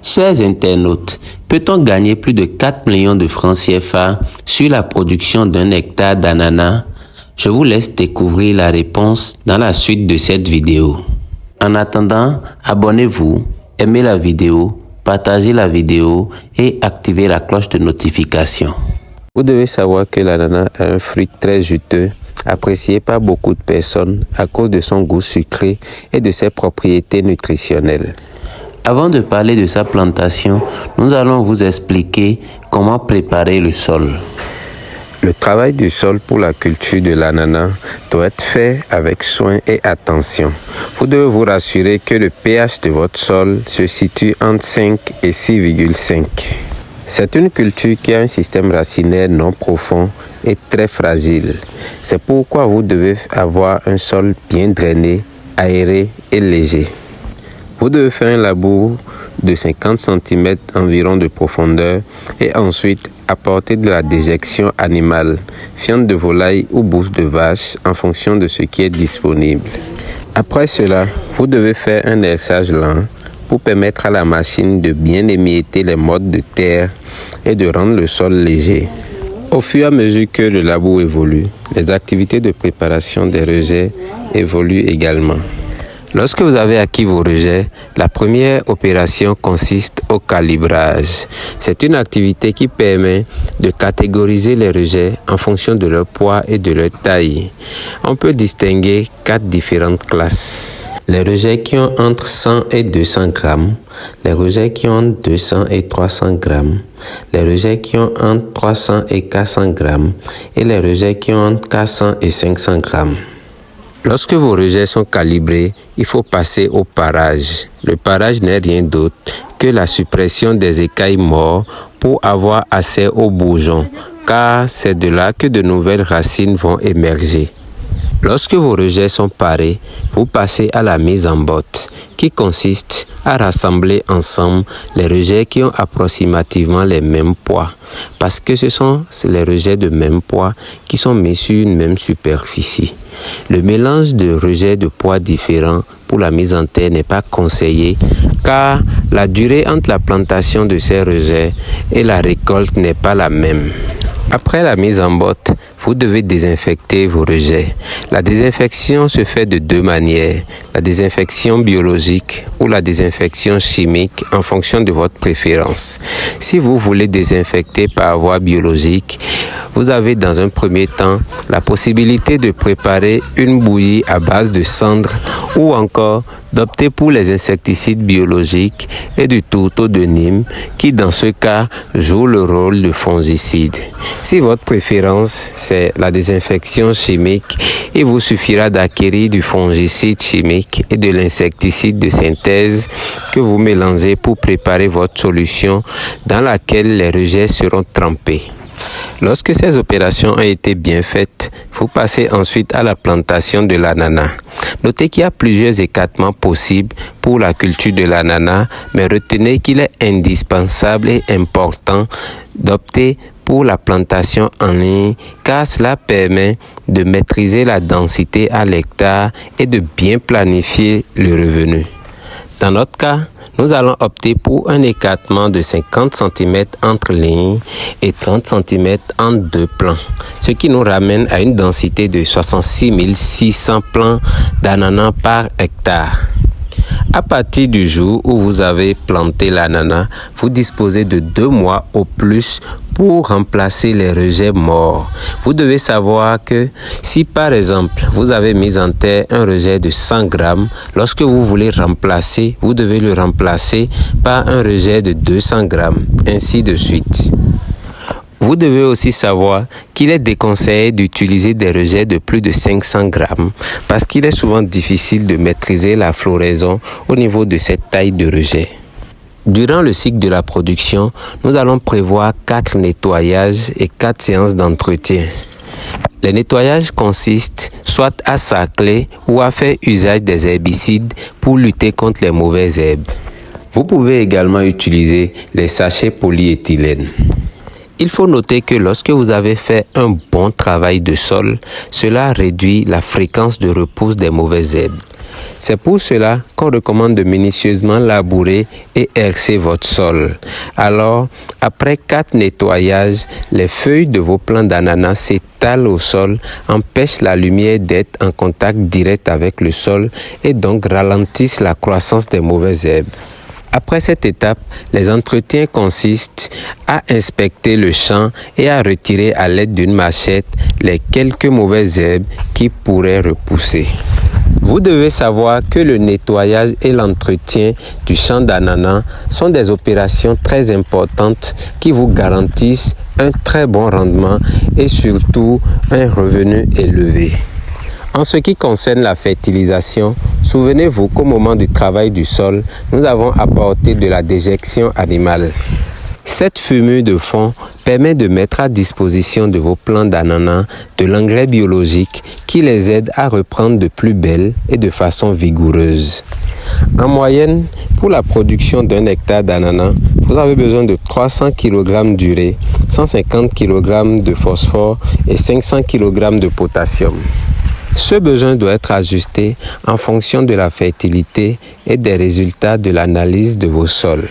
Chers internautes, peut-on gagner plus de 4 millions de francs CFA sur la production d'un hectare d'ananas? Je vous laisse découvrir la réponse dans la suite de cette vidéo. En attendant, abonnez-vous, aimez la vidéo, partagez la vidéo et activez la cloche de notification. Vous devez savoir que l'ananas est un fruit très juteux, apprécié par beaucoup de personnes à cause de son goût sucré et de ses propriétés nutritionnelles. Avant de parler de sa plantation, nous allons vous expliquer comment préparer le sol. Le travail du sol pour la culture de l'ananas doit être fait avec soin et attention. Vous devez vous rassurer que le pH de votre sol se situe entre 5 et 6,5. C'est une culture qui a un système racinaire non profond et très fragile. C'est pourquoi vous devez avoir un sol bien drainé, aéré et léger. Vous devez faire un labour de 50 cm environ de profondeur et ensuite apporter de la déjection animale, fiente de volaille ou bouse de vache en fonction de ce qui est disponible. Après cela, vous devez faire un herçage lent pour permettre à la machine de bien émietter les mottes de terre et de rendre le sol léger. Au fur et à mesure que le labour évolue, les activités de préparation des rejets évoluent également. Lorsque vous avez acquis vos rejets, la première opération consiste au calibrage. C'est une activité qui permet de catégoriser les rejets en fonction de leur poids et de leur taille. On peut distinguer 4 différentes classes. Les rejets qui ont entre 100 et 200 grammes, les rejets qui ont entre 200 et 300 grammes, les rejets qui ont entre 300 et 400 grammes et les rejets qui ont entre 400 et 500 grammes. Lorsque vos rejets sont calibrés, il faut passer au parage. Le parage n'est rien d'autre que la suppression des écailles mortes pour avoir accès aux bourgeons, car c'est de là que de nouvelles racines vont émerger. Lorsque vos rejets sont parés, vous passez à la mise en botte, qui consiste à rassembler ensemble les rejets qui ont approximativement les mêmes poids, parce que ce sont les rejets de même poids qui sont mis sur une même superficie. Le mélange de rejets de poids différents pour la mise en terre n'est pas conseillé, car la durée entre la plantation de ces rejets et la récolte n'est pas la même. Après la mise en botte, vous devez désinfecter vos rejets. La désinfection se fait de 2 manières, la désinfection biologique ou la désinfection chimique en fonction de votre préférence. Si vous voulez désinfecter par voie biologique, vous avez dans un premier temps la possibilité de préparer une bouillie à base de cendres ou encore d'opter pour les insecticides biologiques et du tourteau de Nîmes qui dans ce cas joue le rôle de fongicide. Si votre préférence c'est la désinfection chimique, il vous suffira d'acquérir du fongicide chimique et de l'insecticide de synthèse que vous mélangez pour préparer votre solution dans laquelle les rejets seront trempés. Lorsque ces opérations ont été bien faites, vous passez ensuite à la plantation de l'ananas. Notez qu'il y a plusieurs écartements possibles pour la culture de l'ananas, mais retenez qu'il est indispensable et important d'opter pour la plantation en ligne, car cela permet de maîtriser la densité à l'hectare et de bien planifier le revenu. Dans notre cas, nous allons opter pour un écartement de 50 cm entre lignes et 30 cm entre 2 plants, ce qui nous ramène à une densité de 66 600 plants d'ananas par hectare. À partir du jour où vous avez planté l'ananas, vous disposez de 2 mois au plus pour remplacer les rejets morts. Vous devez savoir que si par exemple vous avez mis en terre un rejet de 100 grammes, lorsque vous voulez remplacer, vous devez le remplacer par un rejet de 200 grammes, ainsi de suite. Vous devez aussi savoir qu'il est déconseillé d'utiliser des rejets de plus de 500 grammes parce qu'il est souvent difficile de maîtriser la floraison au niveau de cette taille de rejet. Durant le cycle de la production, nous allons prévoir 4 nettoyages et 4 séances d'entretien. Les nettoyages consistent soit à sacler ou à faire usage des herbicides pour lutter contre les mauvaises herbes. Vous pouvez également utiliser les sachets polyéthylène. Il faut noter que lorsque vous avez fait un bon travail de sol, cela réduit la fréquence de repousse des mauvaises herbes. C'est pour cela qu'on recommande de minutieusement labourer et herser votre sol. Alors, après 4 nettoyages, les feuilles de vos plants d'ananas s'étalent au sol, empêchent la lumière d'être en contact direct avec le sol et donc ralentissent la croissance des mauvaises herbes. Après cette étape, les entretiens consistent à inspecter le champ et à retirer à l'aide d'une machette les quelques mauvaises herbes qui pourraient repousser. Vous devez savoir que le nettoyage et l'entretien du champ d'ananas sont des opérations très importantes qui vous garantissent un très bon rendement et surtout un revenu élevé. En ce qui concerne la fertilisation, souvenez-vous qu'au moment du travail du sol, nous avons apporté de la déjection animale. Cette fumée de fond permet de mettre à disposition de vos plants d'ananas de l'engrais biologique qui les aide à reprendre de plus belle et de façon vigoureuse. En moyenne, pour la production d'un hectare d'ananas, vous avez besoin de 300 kg d'urée, 150 kg de phosphore et 500 kg de potassium. Ce besoin doit être ajusté en fonction de la fertilité et des résultats de l'analyse de vos sols.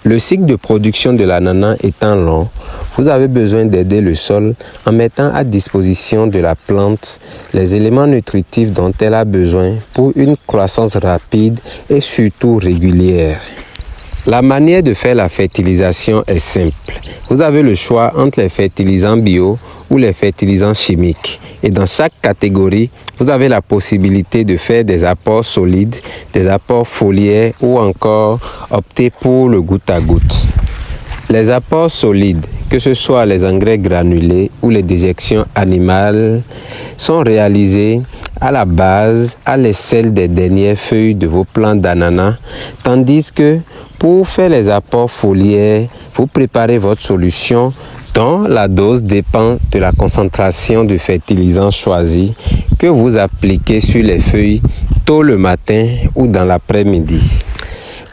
Le cycle de production de l'ananas étant long, vous avez besoin d'aider le sol en mettant à disposition de la plante les éléments nutritifs dont elle a besoin pour une croissance rapide et surtout régulière. La manière de faire la fertilisation est simple. Vous avez le choix entre les fertilisants bio ou les fertilisants chimiques. Et dans chaque catégorie, vous avez la possibilité de faire des apports solides, des apports foliaires ou encore opter pour le goutte à goutte. Les apports solides, que ce soit les engrais granulés ou les déjections animales, sont réalisés à la base, à l'aisselle des dernières feuilles de vos plants d'ananas, tandis que pour faire les apports foliaires, vous préparez votre solution dont la dose dépend de la concentration du fertilisant choisi que vous appliquez sur les feuilles tôt le matin ou dans l'après-midi.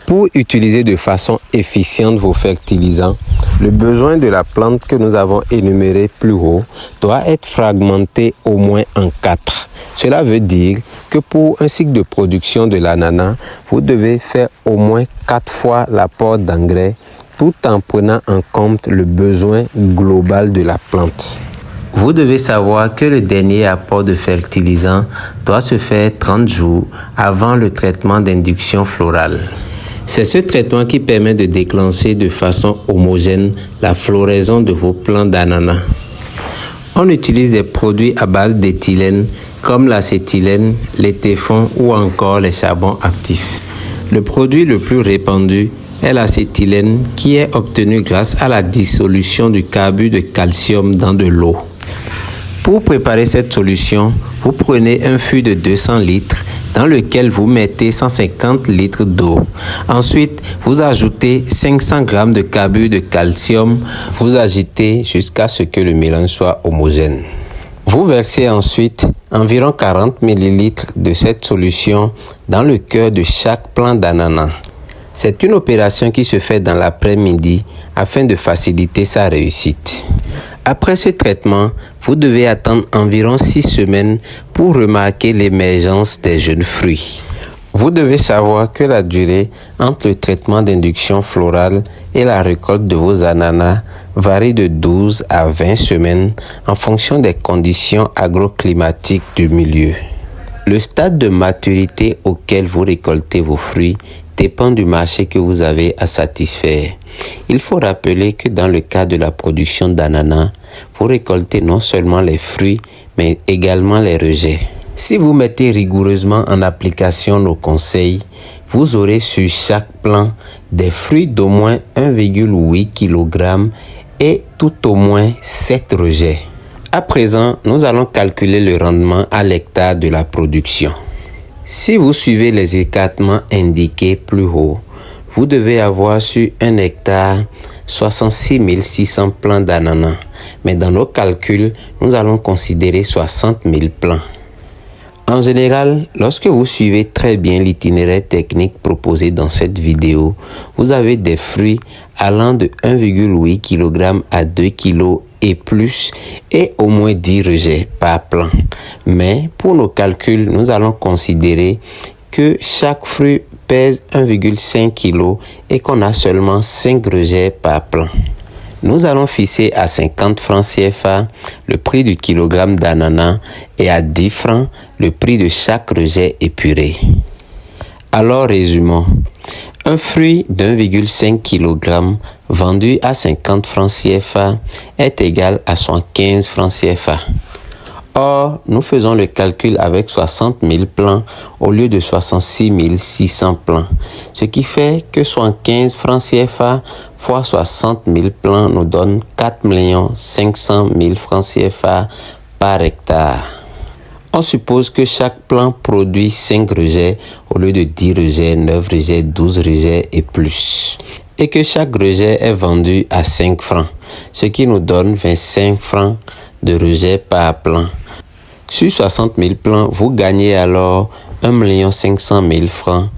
Pour utiliser de façon efficiente vos fertilisants, le besoin de la plante que nous avons énuméré plus haut doit être fragmenté au moins en 4. Cela veut dire que pour un cycle de production de l'ananas, vous devez faire au moins 4 fois l'apport d'engrais tout en prenant en compte le besoin global de la plante. Vous devez savoir que le dernier apport de fertilisant doit se faire 30 jours avant le traitement d'induction florale. C'est ce traitement qui permet de déclencher de façon homogène la floraison de vos plants d'ananas. On utilise des produits à base d'éthylène comme l'acétylène, l'étéphon ou encore les charbons actifs. Le produit le plus répandu est l'acétylène qui est obtenu grâce à la dissolution du carbure de calcium dans de l'eau. Pour préparer cette solution, vous prenez un fût de 200 litres dans lequel vous mettez 150 litres d'eau. Ensuite, vous ajoutez 500 g de carbure de calcium. Vous agitez jusqu'à ce que le mélange soit homogène. Vous versez ensuite environ 40 ml de cette solution dans le cœur de chaque plant d'ananas. C'est une opération qui se fait dans l'après-midi afin de faciliter sa réussite. Après ce traitement, vous devez attendre environ 6 semaines pour remarquer l'émergence des jeunes fruits. Vous devez savoir que la durée entre le traitement d'induction florale et la récolte de vos ananas varie de 12 à 20 semaines en fonction des conditions agroclimatiques du milieu. Le stade de maturité auquel vous récoltez vos fruits dépend du marché que vous avez à satisfaire. Il faut rappeler que dans le cas de la production d'ananas, vous récoltez non seulement les fruits, mais également les rejets. Si vous mettez rigoureusement en application nos conseils, vous aurez sur chaque plant des fruits d'au moins 1,8 kg et tout au moins 7 rejets. À présent, nous allons calculer le rendement à l'hectare de la production. Si vous suivez les écartements indiqués plus haut, vous devez avoir sur un hectare 66 600 plants d'ananas. Mais dans nos calculs, nous allons considérer 60 000 plants. En général, lorsque vous suivez très bien l'itinéraire technique proposé dans cette vidéo, vous avez des fruits allant de 1,8 kg à 2 kg et plus et au moins 10 rejets par plant. Mais pour nos calculs, nous allons considérer que chaque fruit pèse 1,5 kg et qu'on a seulement 5 rejets par plant. Nous allons fixer à 50 francs CFA le prix du kilogramme d'ananas et à 10 francs le prix de chaque rejet épuré. Alors résumons. Un fruit d'1,5 kg vendu à 50 francs CFA est égal à 75 francs CFA. Or, nous faisons le calcul avec 60 000 plants au lieu de 66 600 plants, ce qui fait que 75 francs CFA fois 60 000 plants nous donne 4 500 000 francs CFA par hectare. On suppose que chaque plant produit 5 rejets au lieu de 10 rejets, 9 rejets, 12 rejets et plus. Et que chaque rejet est vendu à 5 francs, ce qui nous donne 25 francs de rejets par plant. Sur 60 000 plants, vous gagnez alors 1 500 000 francs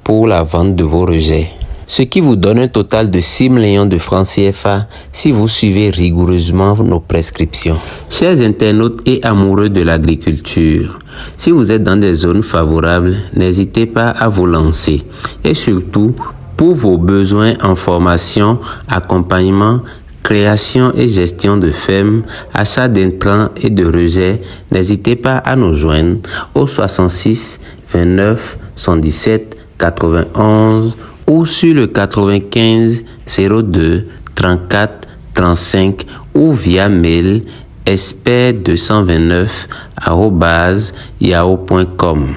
pour la vente de vos rejets. Ce qui vous donne un total de 6 millions de francs CFA si vous suivez rigoureusement nos prescriptions. Chers internautes et amoureux de l'agriculture, si vous êtes dans des zones favorables, n'hésitez pas à vous lancer. Et surtout, pour vos besoins en formation, accompagnement, création et gestion de ferme, achat d'intrants et de rejets, n'hésitez pas à nous joindre au 66 29 117 91 ou sur le 95 02 34 35 ou via mail expert229@yahoo.com.